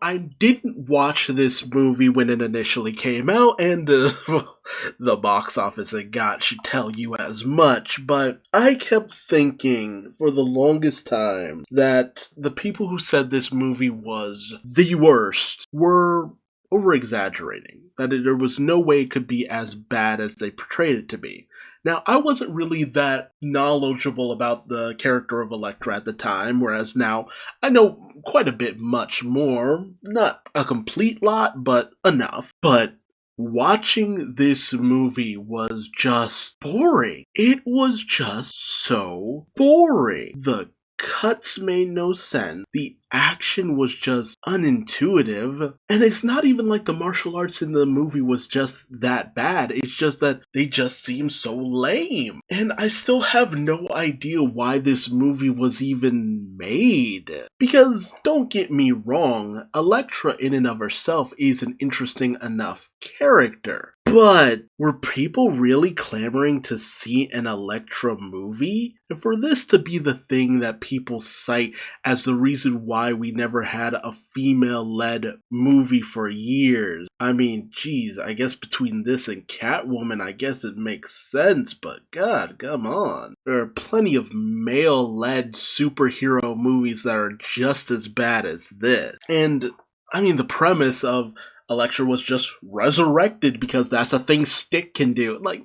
I didn't watch this movie when it initially came out, and well, the box office it got should tell you as much, but I kept thinking for the longest time that the people who said this movie was the worst were over exaggerating, that there was no way it could be as bad as they portrayed it to be. Now, I wasn't really that knowledgeable about the character of Elektra at the time, whereas now I know quite a bit much more. Not a complete lot, but enough. But watching this movie was just boring. It was just so boring. The cuts made no sense. The action was just unintuitive. And it's not even like the martial arts in the movie was just that bad. It's just that they just seem so lame. And I still have no idea why this movie was even made. Because, don't get me wrong, Elektra in and of herself is an interesting enough character. But were people really clamoring to see an Elektra movie? And for this to be the thing that people cite as the reason why we never had a female-led movie for years. I mean, geez, I guess between this and Catwoman, I guess it makes sense, but God, come on. There are plenty of male-led superhero movies that are just as bad as this. And, I mean, the premise of Elektra was just resurrected because that's a thing Stick can do. Like,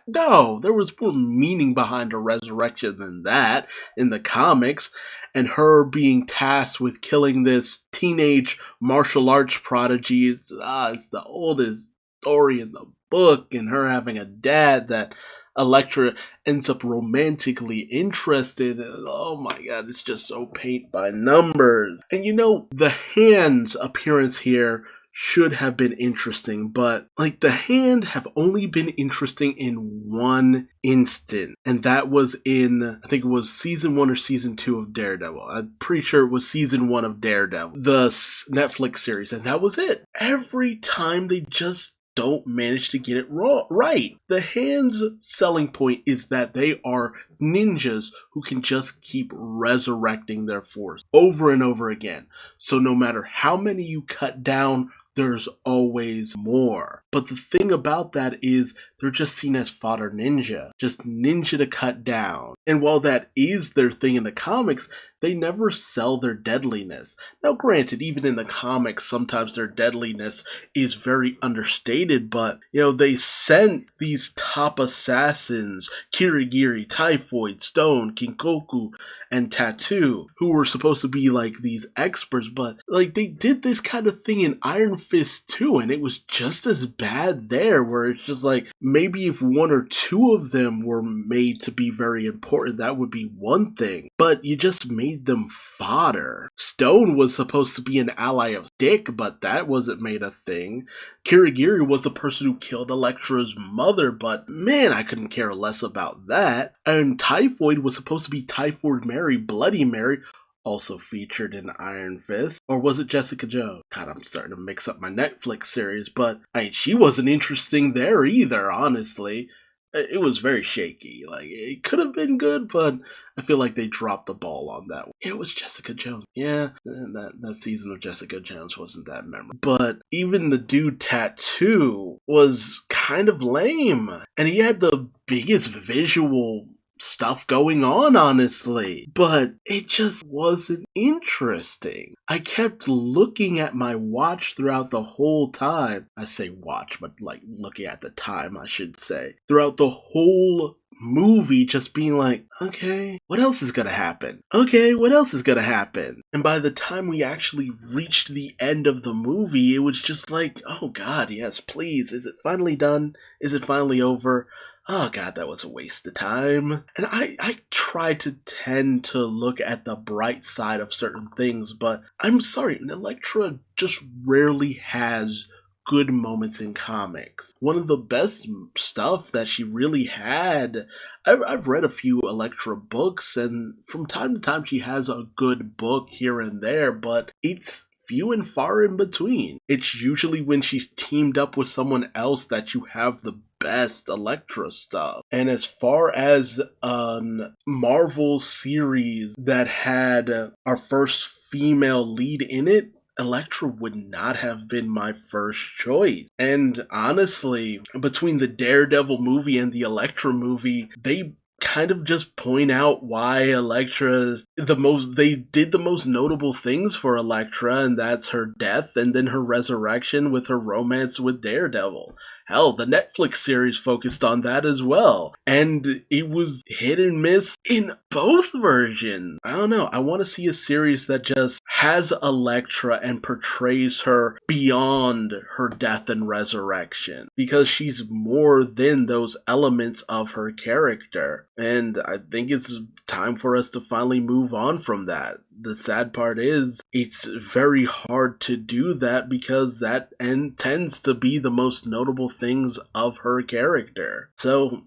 no, there was more meaning behind a resurrection than that in the comics. And her being tasked with killing this teenage martial arts prodigy it's the oldest story in the book, and her having a dad that Elektra ends up romantically interested in. Oh my god, it's just so paint by numbers. And the Hand's appearance here should have been interesting, but the Hand have only been interesting in one instant, and that was in, I think it was season 1 or season 2 of Daredevil. I'm pretty sure it was season 1 of Daredevil, the Netflix series, and that was it. Every time they just don't manage to get it right. The Hand's selling point is that they are ninjas who can just keep resurrecting their force over and over again. So no matter how many you cut down, there's always more. But the thing about that is they're just seen as fodder ninja, just ninja to cut down. And while that is their thing in the comics, they never sell their deadliness. Now granted, even in the comics, sometimes their deadliness is very understated, but they sent these top assassins, Kirigiri, Typhoid, Stone, Kinkoku, and Tattoo, who were supposed to be these experts, but they did this kind of thing in Iron Fist too, and it was just as bad there, where it's just maybe if one or two of them were made to be very important, that would be one thing, but you just made them fodder. Stone was supposed to be an ally of Stick, but that wasn't made a thing. Kirigiri was the person who killed Elektra's mother, but man, I couldn't care less about that. And Typhoid was supposed to be Typhoid Mary, Bloody Mary, also featured in Iron Fist. Or was it Jessica Jones? God, I'm starting to mix up my Netflix series, but she wasn't interesting there either, honestly. It was very shaky. It could have been good, but I feel like they dropped the ball on that one. It was Jessica Jones. Yeah, that season of Jessica Jones wasn't that memorable. But even the dude Tattoo was kind of lame. And he had the biggest visual stuff going on, honestly, but it just wasn't interesting. I kept looking at my watch throughout the whole time. I say watch, but looking at the time, I should say. Throughout the whole movie, just being okay, what else is gonna happen? Okay, what else is gonna happen? And by the time we actually reached the end of the movie, it was just oh god, yes, please, is it finally done? Is it finally over? Oh god, that was a waste of time. And I try to tend to look at the bright side of certain things, but I'm sorry, Elektra just rarely has good moments in comics. One of the best stuff that she really had, I've read a few Elektra books, and from time to time she has a good book here and there, but it's few and far in between. It's usually when she's teamed up with someone else that you have the best Elektra stuff. And as far as a Marvel series that had our first female lead in it, Elektra would not have been my first choice. And honestly, between the Daredevil movie and the Elektra movie, they kind of just point out why Elektra they did the most notable things for Elektra, and that's her death and then her resurrection with her romance with Daredevil. Hell, the Netflix series focused on that as well. And it was hit and miss in both versions. I don't know. I want to see a series that just has Elektra and portrays her beyond her death and resurrection. Because she's more than those elements of her character. And I think it's time for us to finally move on from that. The sad part is, it's very hard to do that because that tends to be the most notable things of her character. So,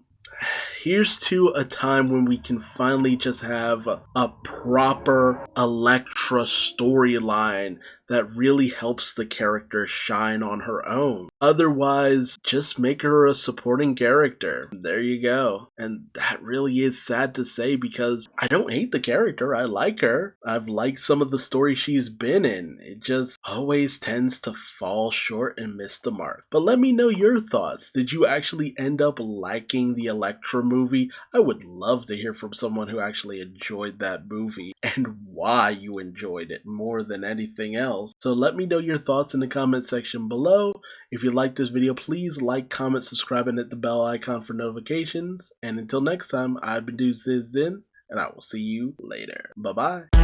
here's to a time when we can finally just have a proper Elektra storyline that really helps the character shine on her own. Otherwise, just make her a supporting character. There you go. And that really is sad to say because I don't hate the character. I like her. I've liked some of the stories she's been in. It just always tends to fall short and miss the mark. But let me know your thoughts. Did you actually end up liking the Elektra movie? I would love to hear from someone who actually enjoyed that movie and why you enjoyed it more than anything else. So let me know your thoughts in the comment section below. If you like this video, please like, comment, subscribe, and hit the bell icon for notifications. And until next time, I've been Duuz-Diz-Din, and I will see you later. Bye-bye.